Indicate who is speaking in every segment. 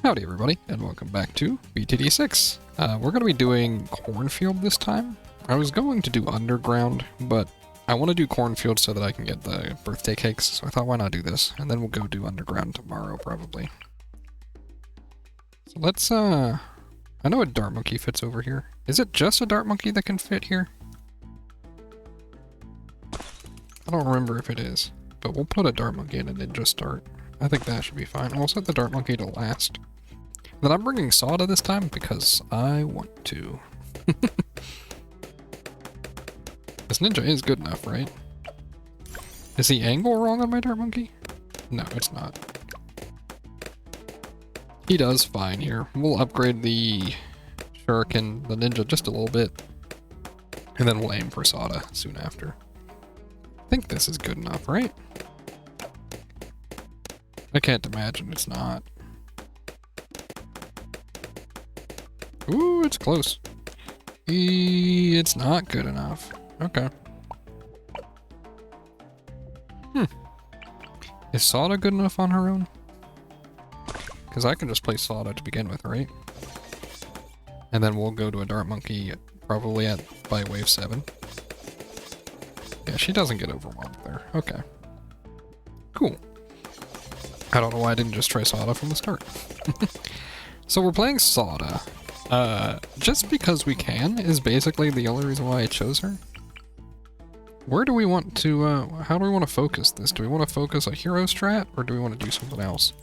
Speaker 1: Howdy everybody, and welcome back to BTD6. We're going to be doing Cornfield this time. I was going to do Underground, but I want to do Cornfield so that I can get the birthday cakes, so I thought why not do this, and then we'll go do Underground tomorrow, probably. So let's, I know a dart monkey fits over here. Is it just a dart monkey that can fit here? I don't remember if it is, but we'll put a dart monkey in a ninja start. I think that should be fine. We'll set the dart monkey to last. Then I'm bringing Soda this time because I want to. This ninja is good enough, right? Is the angle wrong on my dart monkey? No, it's not. He does fine here. We'll upgrade the shuriken, the ninja, just a little bit. And then we'll aim for Soda soon after. I think this is good enough, right? I can't imagine it's not. Ooh, it's close. It's not good enough. Okay. Is Soda good enough on her own? Because I can just play Soda to begin with, right? And then we'll go to a dart monkey probably by wave 7. Yeah, she doesn't get overwhelmed there. Okay. Cool. I don't know why I didn't just try Soda from the start. So we're playing Soda. Just because we can is basically the only reason why I chose her. Where do we want to, how do we want to focus this? Do we want to focus a hero strat, or do we want to do something else?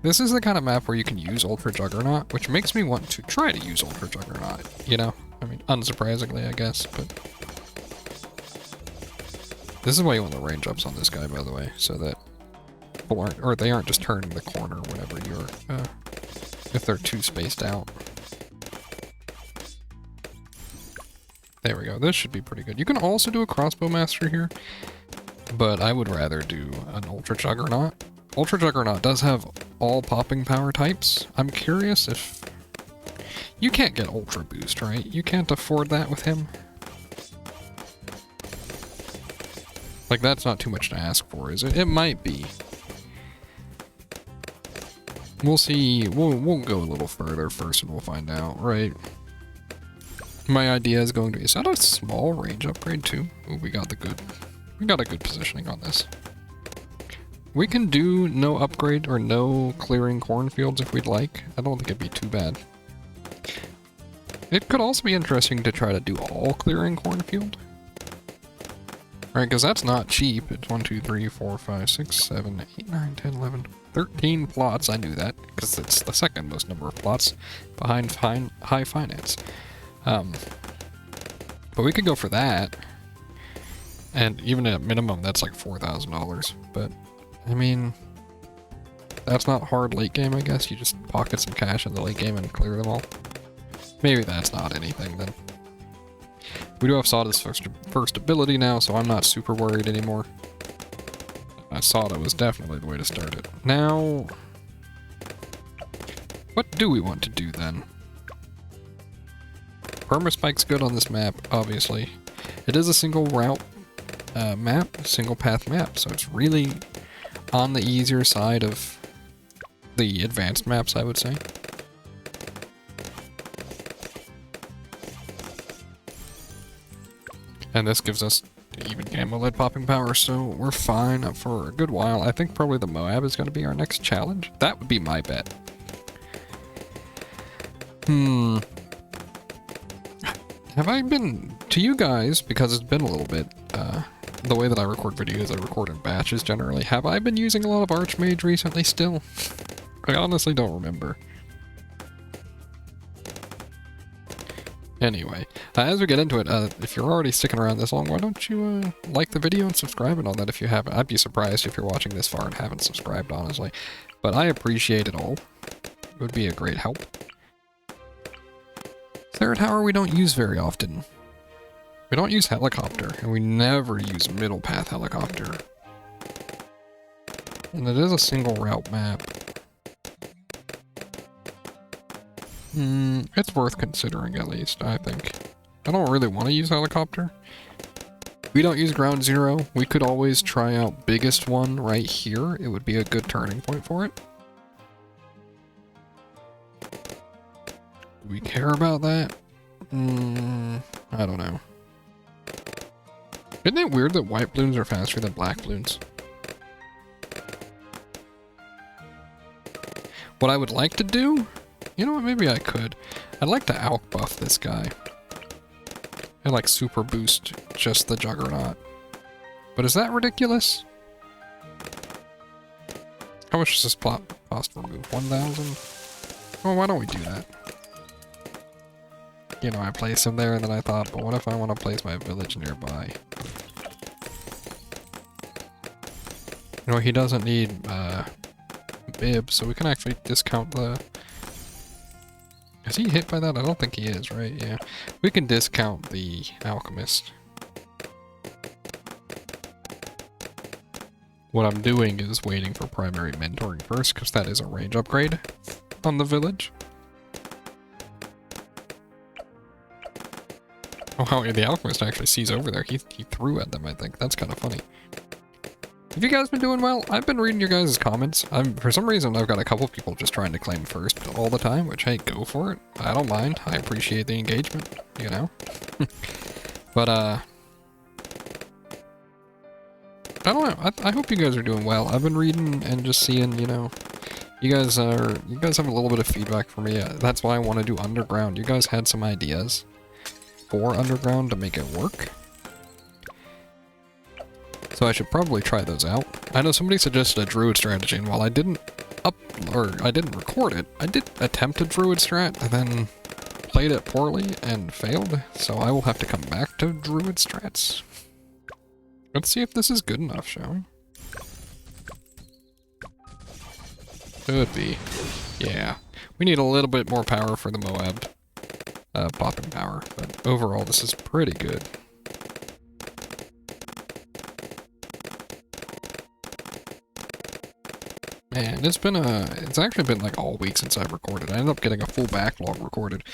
Speaker 1: This is the kind of map where you can use Ultra Juggernaut, which makes me want to try to use Ultra Juggernaut, you know? I mean, unsurprisingly, I guess, but... This is why you want the range ups on this guy, by the way, so that people aren't, or they aren't just turning the corner whenever you're, if they're too spaced out. There we go, this should be pretty good. You can also do a crossbow master here, but I would rather do an Ultra Juggernaut. Ultra Juggernaut does have all popping power types. I'm curious if... You can't get Ultra Boost, right? You can't afford that with him. Like, that's not too much to ask for, is it? It might be. We'll see. We'll go a little further first and we'll find out, right? My idea is going to be, is that a small range upgrade too? Ooh, we got a good positioning on this. We can do no upgrade or no clearing cornfields if we'd like. I don't think it'd be too bad. It could also be interesting to try to do all clearing cornfield. Right, because that's not cheap. It's 1, 2, 3, 4, 5, 6, 7, 8, 9, 10, 11, 13 plots. I knew that, because it's the second most number of plots behind high finance. But we could go for that. And even at minimum, that's like $4,000. But, I mean, that's not hard late game, I guess. You just pocket some cash in the late game and clear them all. Maybe that's not anything, then. We do have Soda's first ability now, so I'm not super worried anymore. Soda was definitely the way to start it. Now, what do we want to do then? Permaspike's good on this map, obviously. It is a single route map, single path map, so it's really on the easier side of the advanced maps, I would say. And this gives us even gamma lead popping power, so we're fine for a good while. I think probably the Moab is going to be our next challenge. That would be my bet. Have I been, to you guys, because it's been a little bit, the way that I record videos, I record in batches generally. Have I been using a lot of Archmage recently still? I honestly don't remember. Anyway, as we get into it, if you're already sticking around this long, why don't you like the video and subscribe and all that if you haven't. I'd be surprised if you're watching this far and haven't subscribed, honestly. But I appreciate it all. It would be a great help. Third tower we don't use very often. We don't use helicopter, and we never use middle path helicopter. And it is a single route map. It's worth considering at least, I think. I don't really want to use helicopter. We don't use ground zero. We could always try out biggest one right here. It would be a good turning point for it. we care about that? I don't know. Isn't it weird that white balloons are faster than black balloons? What I would like to do? You know what, maybe I could. I'd like to alk buff this guy. And like super boost just the Juggernaut. But is that ridiculous? How much does this cost to remove? 1,000? Well, why don't we do that? You know, I placed him there and then I thought, but what if I want to place my village nearby? You know, he doesn't need bib, so we can actually discount the... Is he hit by that? I don't think he is, right? Yeah. We can discount the alchemist. What I'm doing is waiting for primary mentoring first, because that is a range upgrade on the village. Oh, how the alchemist actually sees over there. He threw at them, I think. That's kind of funny. Have you guys been doing well? I've been reading your guys' comments. For some reason, I've got a couple people just trying to claim first all the time, which, hey, go for it. I don't mind. I appreciate the engagement, you know? But, I don't know. I hope you guys are doing well. I've been reading and just seeing, you know, you guys have a little bit of feedback for me. That's why I want to do underground. You guys had some ideas for underground to make it work. So I should probably try those out. I know somebody suggested a druid strategy, and while I didn't record it, I did attempt a druid strat and then played it poorly and failed. So I will have to come back to druid strats. Let's see if this is good enough, shall we? Could be. Yeah. We need a little bit more power for the Moab popping power, but overall this is pretty good. Man, it's actually been like all week since I've recorded. I ended up getting a full backlog recorded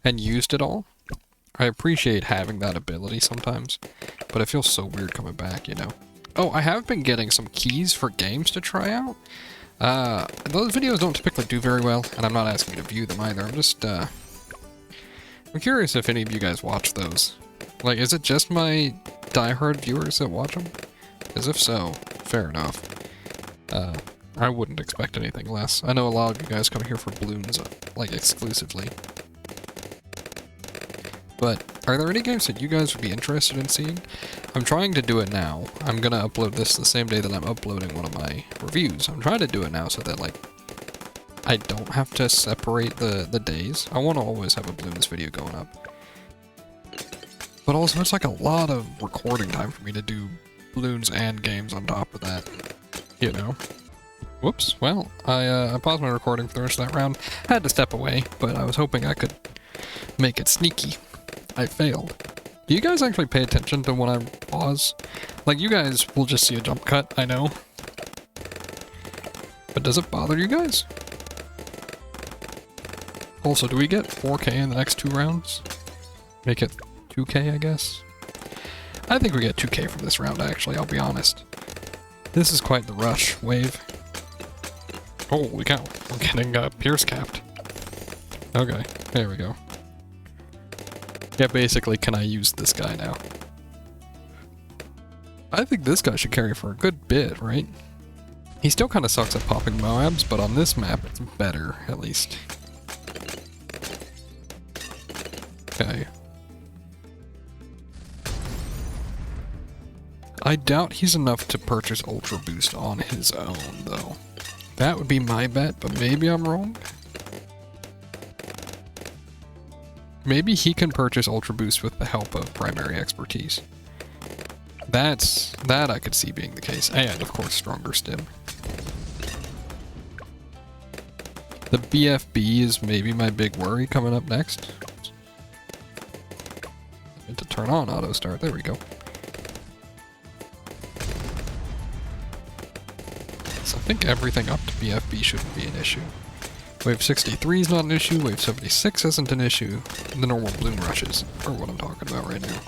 Speaker 1: and used it all. I appreciate having that ability sometimes, but it feels so weird coming back, you know? Oh, I have been getting some keys for games to try out. Those videos don't typically do very well, and I'm not asking you to view them either. I'm just, I'm curious if any of you guys watch those. Like, is it just my diehard viewers that watch them? Because if so, fair enough. I wouldn't expect anything less. I know a lot of you guys come here for balloons, like, exclusively. But, are there any games that you guys would be interested in seeing? I'm trying to do it now. I'm gonna upload this the same day that I'm uploading one of my reviews. I'm trying to do it now so that, like, I don't have to separate the days. I want to always have a balloons video going up. But also, it's like a lot of recording time for me to do balloons and games on top of that. You know? Whoops. Well, I paused my recording for the rest of that round. I had to step away, but I was hoping I could make it sneaky. I failed. Do you guys actually pay attention to when I pause? Like, you guys will just see a jump cut, I know. But does it bother you guys? Also, do we get 4K in the next 2 rounds? Make it 2K, I guess? I think we get 2K from this round, actually, I'll be honest. This is quite the rush wave. Holy cow, we're getting Pierce capped. Okay, there we go. Yeah, basically, can I use this guy now? I think this guy should carry for a good bit, right? He still kind of sucks at popping Moabs, but on this map, it's better, at least. Okay. I doubt he's enough to purchase Ultra Boost on his own, though. That would be my bet, but maybe I'm wrong. Maybe he can purchase Ultra Boost with the help of primary expertise. That I could see being the case, and of course stronger stim. The BFB is maybe my big worry coming up next. I meant to turn on auto start, there we go. So I think everything up to BFB shouldn't be an issue. Wave 63 is not an issue, Wave 76 isn't an issue. The normal bloom rushes are what I'm talking about right now.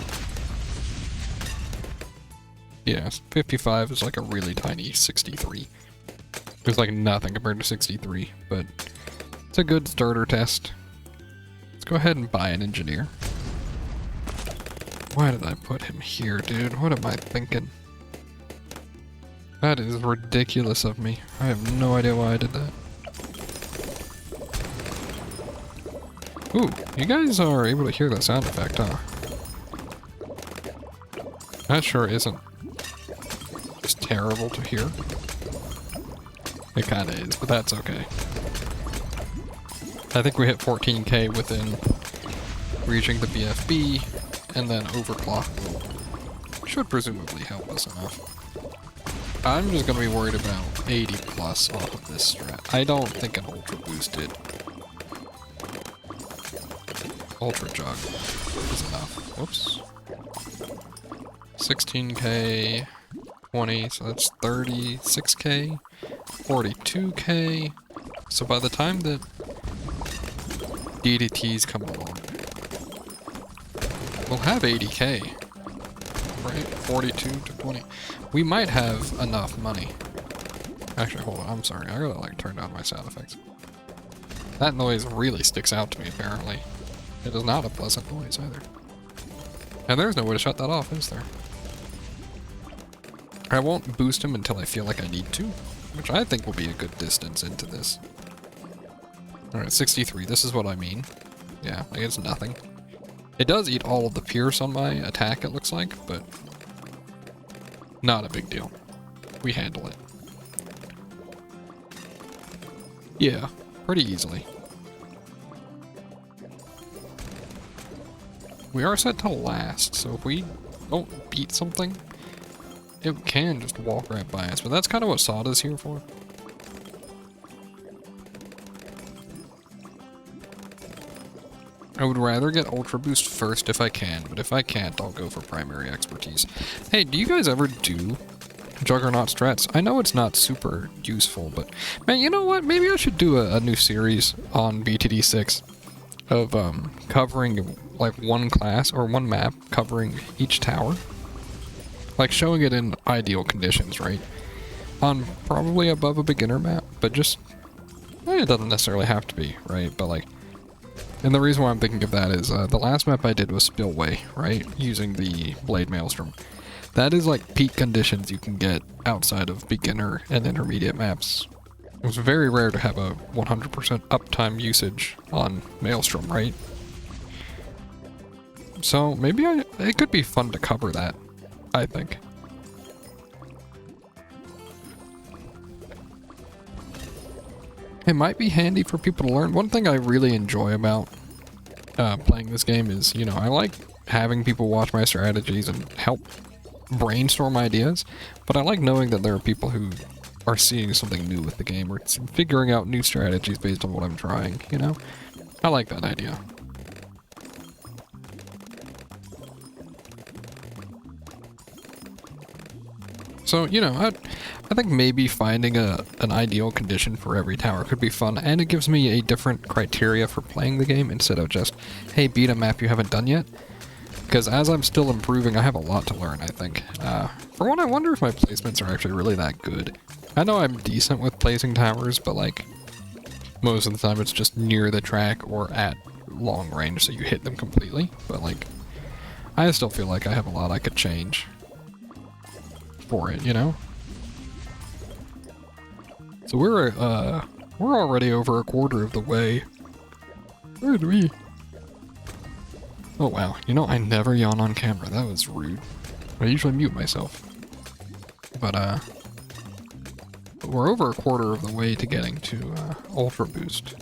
Speaker 1: Yeah, 55 is like a really tiny 63. It's like nothing compared to 63, but it's a good starter test. Let's go ahead and buy an engineer. Why did I put him here, dude? What am I thinking? That is ridiculous of me. I have no idea why I did that. Ooh, you guys are able to hear that sound effect, huh? That sure isn't just terrible to hear. It kinda is, but that's okay. I think we hit 14k within reaching the BFB, and then overclock should presumably help us enough. I'm just gonna be worried about 80 plus off of this strat. I don't think an ultra boosted ultra jug is enough. Whoops. 16k, 20, so that's 36k, 42k. So by the time that DDTs come along, we'll have 80k, right? 42 to 20. We might have enough money. Actually, hold on, I'm sorry. I gotta like turn down my sound effects. That noise really sticks out to me, apparently. It is not a pleasant noise either. And there's no way to shut that off, is there? I won't boost him until I feel like I need to, which I think will be a good distance into this. Alright, 63, this is what I mean. Yeah, like it's nothing. It does eat all of the pierce on my attack, it looks like, but not a big deal. We handle it. Yeah, pretty easily. We are set to last, so if we don't beat something, it can just walk right by us, but that's kind of what Sod is here for. I would rather get Ultra Boost first if I can, but if I can't, I'll go for primary expertise. Hey, do you guys ever do Juggernaut strats? I know it's not super useful, but man, you know what? Maybe I should do a new series on BTD6 of covering like one class or one map covering each tower. Like showing it in ideal conditions, right? On probably above a beginner map, but just, it doesn't necessarily have to be, right? But like, and the reason why I'm thinking of that is the last map I did was Spillway, right? Using the Blade Maelstrom. That is like peak conditions you can get outside of beginner and intermediate maps. It was very rare to have a 100% uptime usage on Maelstrom, right? So maybe it could be fun to cover that, I think. It might be handy for people to learn. One thing I really enjoy about playing this game is, you know, I like having people watch my strategies and help brainstorm ideas, but I like knowing that there are people who are seeing something new with the game or figuring out new strategies based on what I'm trying, you know? I like that idea. So, you know, I think maybe finding an ideal condition for every tower could be fun, and it gives me a different criteria for playing the game instead of just, hey, beat a map you haven't done yet. Because as I'm still improving, I have a lot to learn, I think. For one, I wonder if my placements are actually really that good. I know I'm decent with placing towers, but like, most of the time it's just near the track or at long range, so you hit them completely. But like, I still feel like I have a lot I could change for it, you know? So we're already over a quarter of the way. Where did we? Oh wow, you know, I never yawn on camera. That was rude. I usually mute myself. But we're over a quarter of the way to getting to Ultra Boost.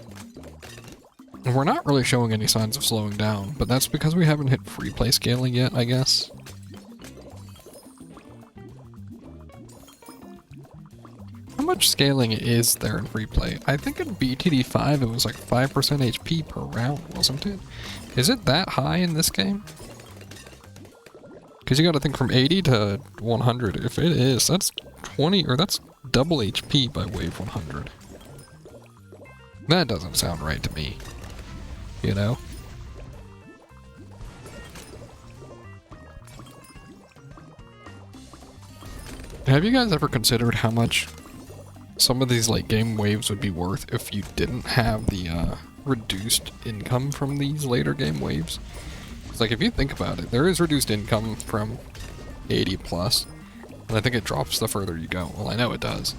Speaker 1: And we're not really showing any signs of slowing down, but that's because we haven't hit free play scaling yet, I guess. How much scaling is there in free play? I think in BTD5 it was like 5% HP per round, wasn't it? Is it that high in this game? Because you gotta think from 80 to 100. If it is, that's 20, or that's double HP by wave 100. That doesn't sound right to me. You know? Have you guys ever considered how much some of these late game waves would be worth if you didn't have the reduced income from these later game waves. It's like, if you think about it, there is reduced income from 80 plus, and I think it drops the further you go. Well, I know it does.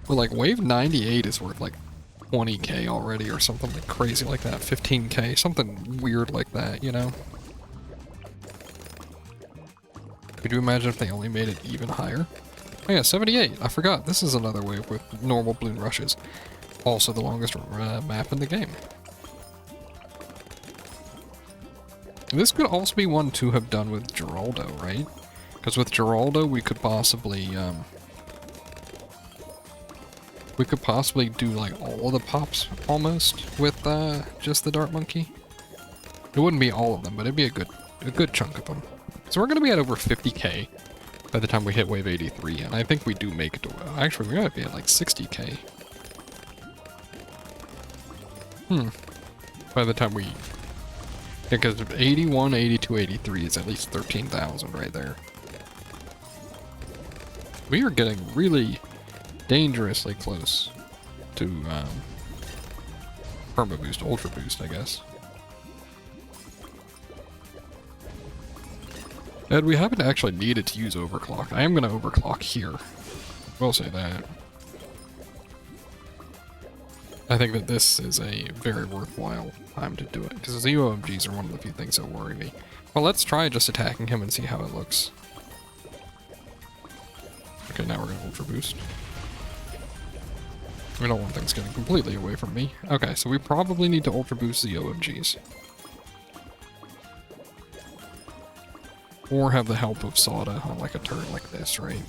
Speaker 1: But like, wave 98 is worth like 20k already, or something like crazy like that. 15k, something weird like that, you know? Could you imagine if they only made it even higher? Oh yeah, 78. I forgot. This is another wave with normal balloon rushes. Also the longest map in the game. This could also be one to have done with Geraldo, right? Because with Geraldo, we could possibly do like all of the pops almost with just the Dart Monkey. It wouldn't be all of them, but it'd be a good chunk of them. So we're gonna be at over 50k by the time we hit wave 83, and I think we do make it to. Actually, we might be at like 60k. By the time we. Because 81, 82, 83 is at least 13,000 right there. We are getting really dangerously close to Perma Boost, Ultra Boost, I guess. And we haven't actually needed to use Overclock. I am going to Overclock here. We'll say that. I think that this is a very worthwhile time to do it, because the OMGs are one of the few things that worry me. Well, let's try just attacking him and see how it looks. Okay, now we're going to Ultra Boost. We don't want things getting completely away from me. Okay, so we probably need to Ultra Boost the OMGs. Or have the help of Soda on like a turn like this, right?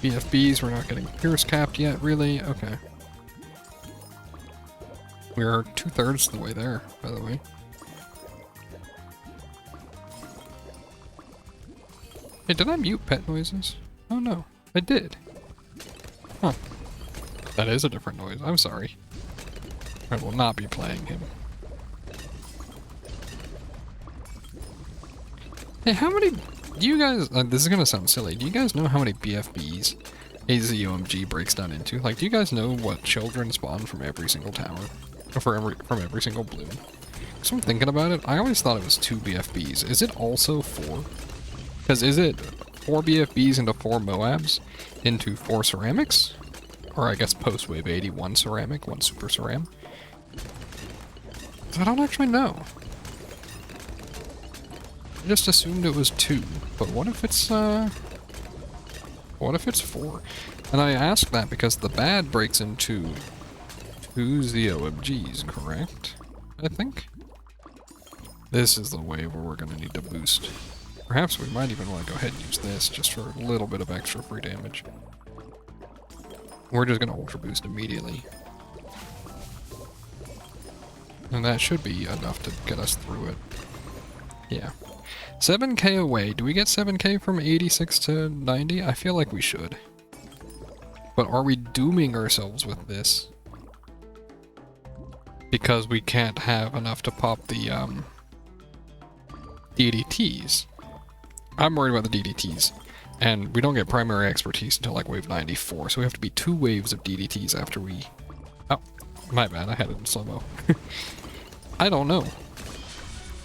Speaker 1: BFBs, we're not getting Pierce capped yet, really? Okay. We're 2/3 of the way there, by the way. Hey, did I mute pet noises? Oh no, I did. Huh. That is a different noise, I'm sorry. I will not be playing him. Hey, how many... Do you guys... this is gonna sound silly. Do you guys know how many BFBs AZOMG breaks down into? Like, do you guys know what children spawn from every single tower? Or from every single bloom? Because I'm thinking about it, I always thought it was 2 BFBs. Is it also 4? Because is it 4 BFBs into 4 Moabs into 4 ceramics? Or I guess post-wave 80, 1 ceramic, 1 super ceram? I don't actually know. I just assumed it was 2, but what if it's 4? And I ask that because the bad breaks into 2 ZOMGs, correct? I think? This is the wave where we're going to need to boost. Perhaps we might even want to go ahead and use this just for a little bit of extra free damage. We're just going to Ultra Boost immediately. And that should be enough to get us through it. Yeah. 7k away. Do we get 7k from 86 to 90? I feel like we should. But are we dooming ourselves with this? Because we can't have enough to pop the DDTs. I'm worried about the DDTs. And we don't get primary expertise until like wave 94, so we have to be 2 waves of DDTs after we... Oh, my bad, I had it in slow-mo. I don't know.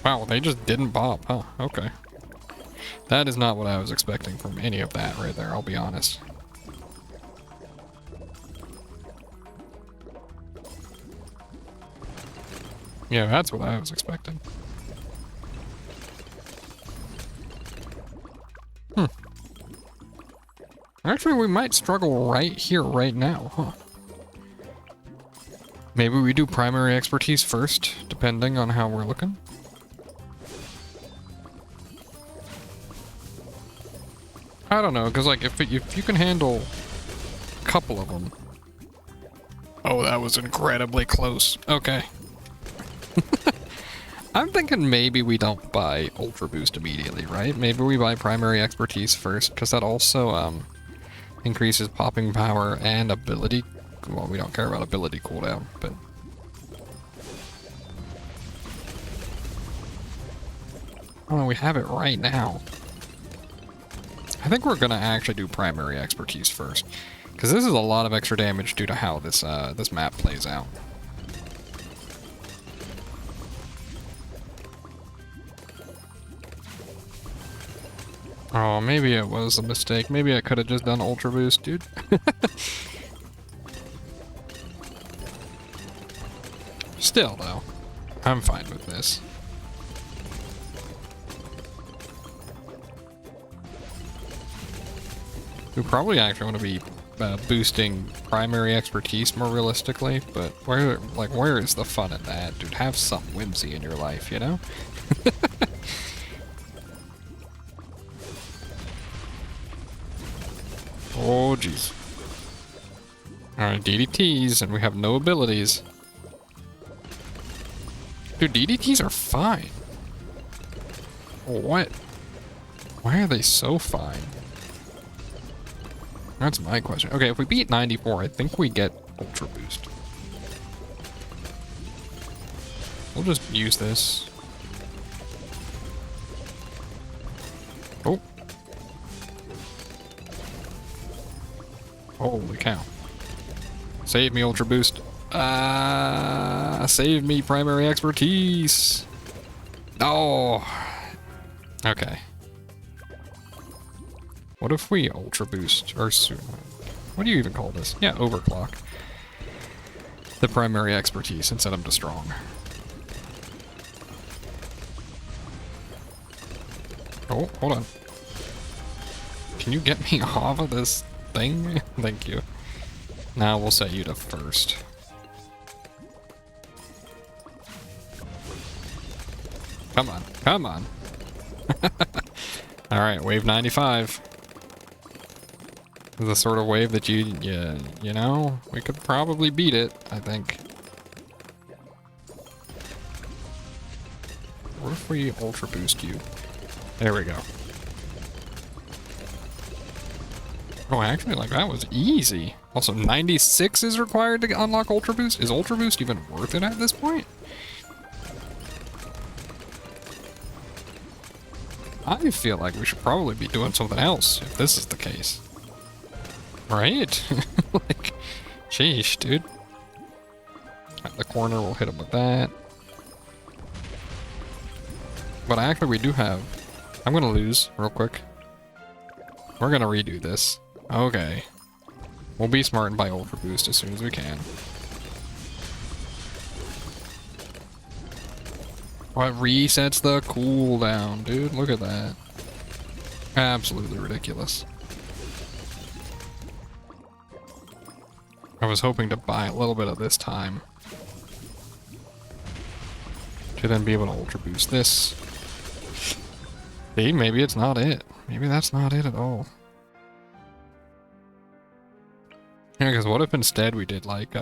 Speaker 1: Wow, they just didn't pop, huh? Okay. That is not what I was expecting from any of that right there, I'll be honest. Yeah, that's what I was expecting. Actually, we might struggle right here, right now, huh? Maybe we do primary expertise first, depending on how we're looking. I don't know, because like, if you can handle a couple of them... Oh, that was incredibly close. Okay. I'm thinking maybe we don't buy Ultra Boost immediately, right? Maybe we buy primary expertise first, because that also increases popping power and ability. Well, we don't care about ability cooldown, but... Oh, we have it right now. I think we're gonna actually do primary expertise first, because this is a lot of extra damage due to how this this map plays out. Oh, maybe it was a mistake. Maybe I could have just done Ultra Boost, dude. Still, though, I'm fine with this. We probably actually want to be boosting primary expertise more realistically, but where is the fun in that, dude? Have some whimsy in your life, you know? Oh, jeez. Alright, DDTs, and we have no abilities. Dude, DDTs are fine. What? Why are they so fine? That's my question. Okay, if we beat 94, I think we get Ultra Boost. We'll just use this. Oh. Holy cow. Save me, Ultra Boost. Save me, primary expertise. Oh. Okay. What if we Ultra Boost, or what do you even call this? Yeah, overclock the primary expertise and set him to strong. Oh, hold on. Can you get me off of this thing? Thank you. Now we'll set you to first. Come on, come on. Alright, wave 95. The sort of wave that you know, we could probably beat it, I think. What if we Ultra Boost you? There we go. Oh, actually, like, that was easy. Also, 96 is required to unlock Ultra Boost? Is Ultra Boost even worth it at this point? I feel like we should probably be doing something else if this is the case. Right? Like, sheesh, dude. At the corner, we'll hit him with that. But actually, we do have... I'm gonna lose real quick. We're gonna redo this. Okay. We'll be smart and buy Ultra Boost as soon as we can. What resets the cooldown, dude? Look at that. Absolutely ridiculous. I was hoping to buy a little bit of this time to then be able to Ultra Boost this. See, maybe it's not it. Maybe that's not it at all. Yeah, because what if instead we did like,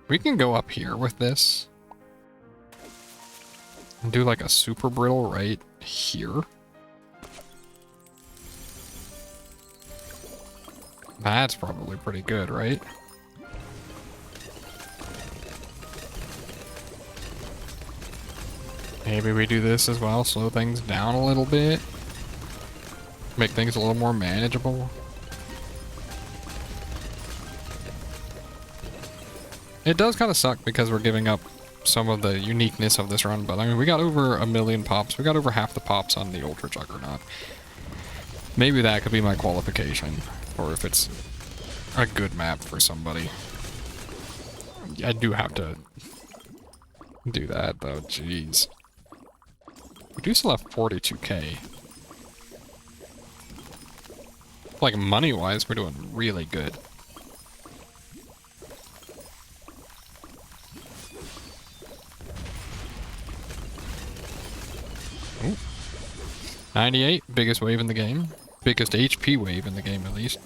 Speaker 1: we can go up here with this and do like a super brittle right here. That's probably pretty good, right? Maybe we do this as well, slow things down a little bit. Make things a little more manageable. It does kind of suck because we're giving up some of the uniqueness of this run, but I mean, we got over 1 million pops. We got over half the pops on the Ultra Juggernaut. Maybe that could be my qualification, or if it's a good map for somebody. I do have to do that, though. Jeez. We do still have 42k. Like, money-wise, we're doing really good. Ooh. 98, biggest wave in the game. Biggest HP wave in the game, at least.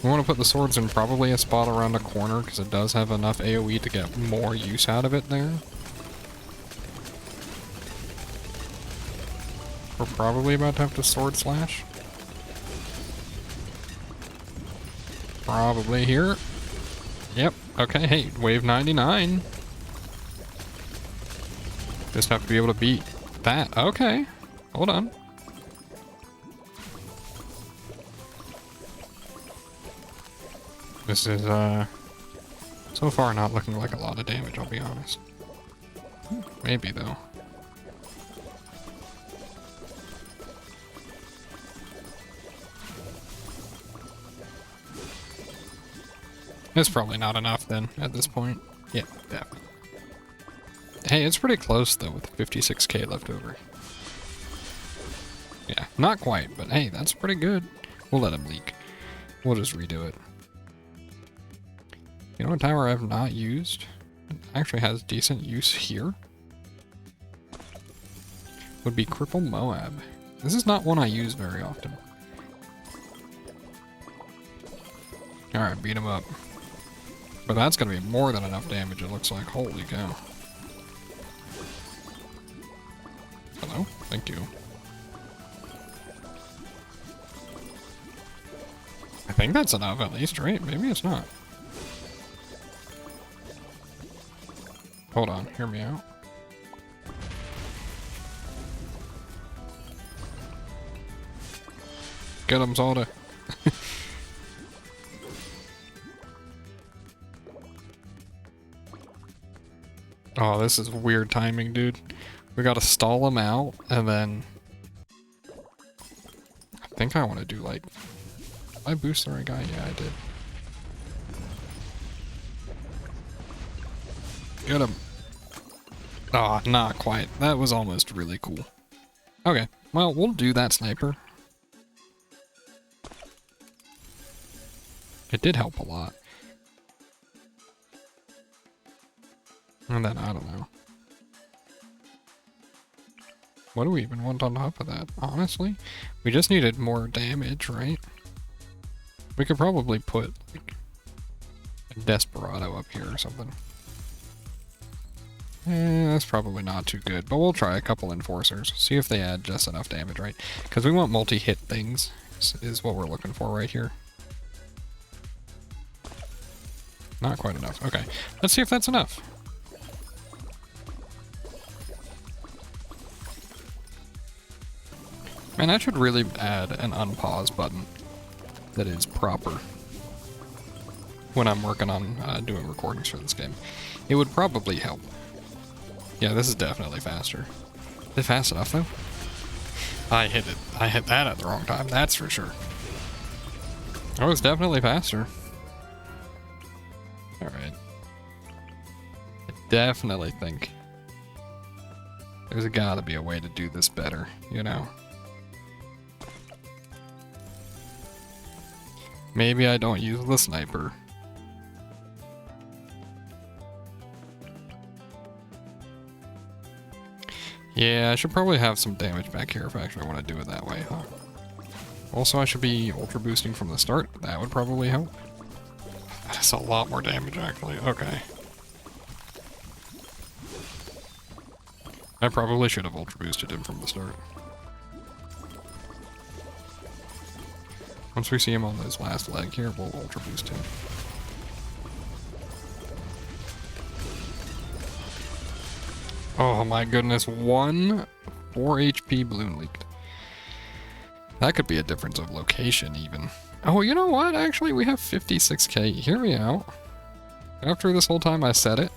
Speaker 1: We want to put the swords in probably a spot around the corner, because it does have enough AoE to get more use out of it there. We're probably about to have to sword slash. Probably here. Yep. Okay, hey, wave 99. Just have to be able to beat that. Okay. Hold on. This is, so far not looking like a lot of damage, I'll be honest. Maybe, though. It's probably not enough, then, at this point. Yeah, definitely. Hey, it's pretty close, though, with 56k left over. Yeah, not quite, but hey, that's pretty good. We'll let him leak. We'll just redo it. You know what tower I've not used? It actually has decent use here. Would be Cripple Moab. This is not one I use very often. Alright, beat him up. But that's gonna be more than enough damage, it looks like. Holy cow. Hello? Thank you. I think that's enough at least, right? Maybe it's not. Hold on, hear me out. Get him, Zelda. Oh, this is weird timing, dude. We gotta stall him out, and then... I think I want to do, like... Did I boost the right guy? Yeah, I did. Get him. Ah, oh, not quite. That was almost really cool. Okay, well, we'll do that sniper. It did help a lot. And then, I don't know. What do we even want on top of that? Honestly, we just needed more damage, right? We could probably put, like, a Desperado up here or something. That's probably not too good, but we'll try a couple Enforcers. See if they add just enough damage, right? Because we want multi-hit things, is what we're looking for right here. Not quite enough. Okay, let's see if that's enough. Man, I should really add an unpause button that is proper when I'm working on doing recordings for this game. It would probably help. Yeah, this is definitely faster. Is it fast enough, though? I hit it. I hit that at the wrong time, that's for sure. Oh, it's definitely faster. Alright. I definitely think there's gotta be a way to do this better, you know? Maybe I don't use the sniper. Yeah, I should probably have some damage back here if I actually want to do it that way, huh? Also, I should be ultra boosting from the start. That would probably help. That's a lot more damage, actually. Okay. I probably should have ultra boosted him from the start. Once we see him on this last leg here, we'll ultra boost him. Oh my goodness, 4 HP balloon leaked. That could be a difference of location even. Oh, you know what? Actually, we have 56k. Hear me out. After this whole time I said it.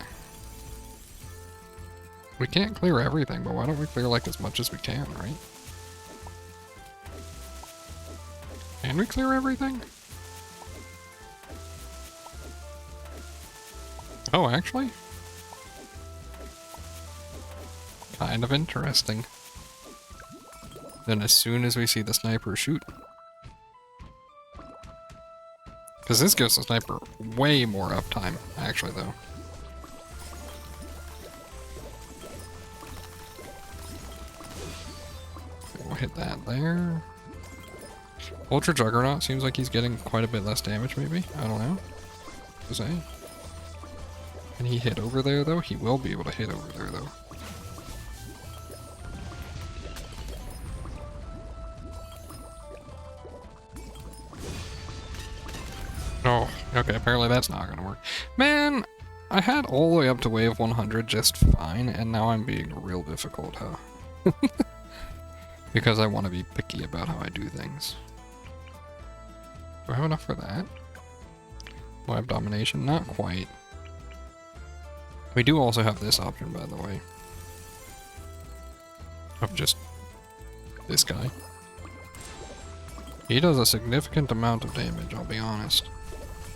Speaker 1: We can't clear everything, but why don't we clear like as much as we can, right? Can we clear everything? Oh, actually? Kind of interesting. Then as soon as we see the sniper shoot. Because this gives the sniper way more uptime, actually, though. We'll hit that there. Ultra Juggernaut seems like he's getting quite a bit less damage, maybe? I don't know. To say. Can he hit over there, though? He will be able to hit over there, though. Oh, okay, apparently that's not gonna work. Man, I had all the way up to wave 100 just fine, and now I'm being real difficult, huh? Because I want to be picky about how I do things. Do I have enough for that? Do I have domination? Not quite. We do also have this option, by the way. Of just this guy. He does a significant amount of damage, I'll be honest.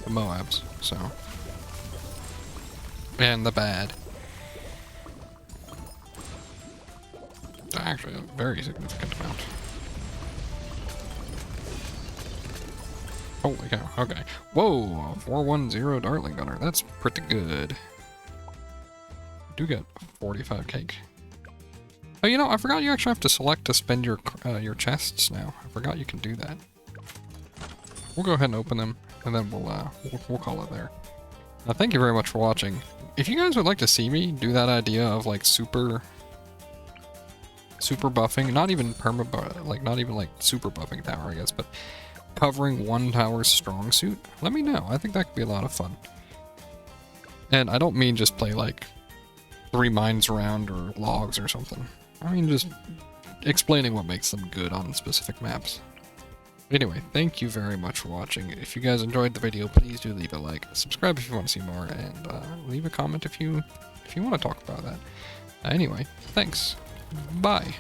Speaker 1: The Moabs, so. And the bad. Actually, a very significant amount. Holy cow, okay. Whoa, 410 Dartling Gunner, that's pretty good. Do get 45 cake. Oh, you know, I forgot you actually have to select to spend your chests now. I forgot you can do that. We'll go ahead and open them, and then we'll call it there. Now, thank you very much for watching. If you guys would like to see me do that idea of like super buffing, not even not even like super buffing tower, I guess, but covering one tower's strong suit, let me know. I think that could be a lot of fun. And I don't mean just play like 3 mines around or logs or something. I mean just explaining what makes them good on specific maps. Anyway, thank you very much for watching. If you guys enjoyed the video, please do leave a like, subscribe if you want to see more, and leave a comment if you want to talk about that. Anyway, thanks. Bye.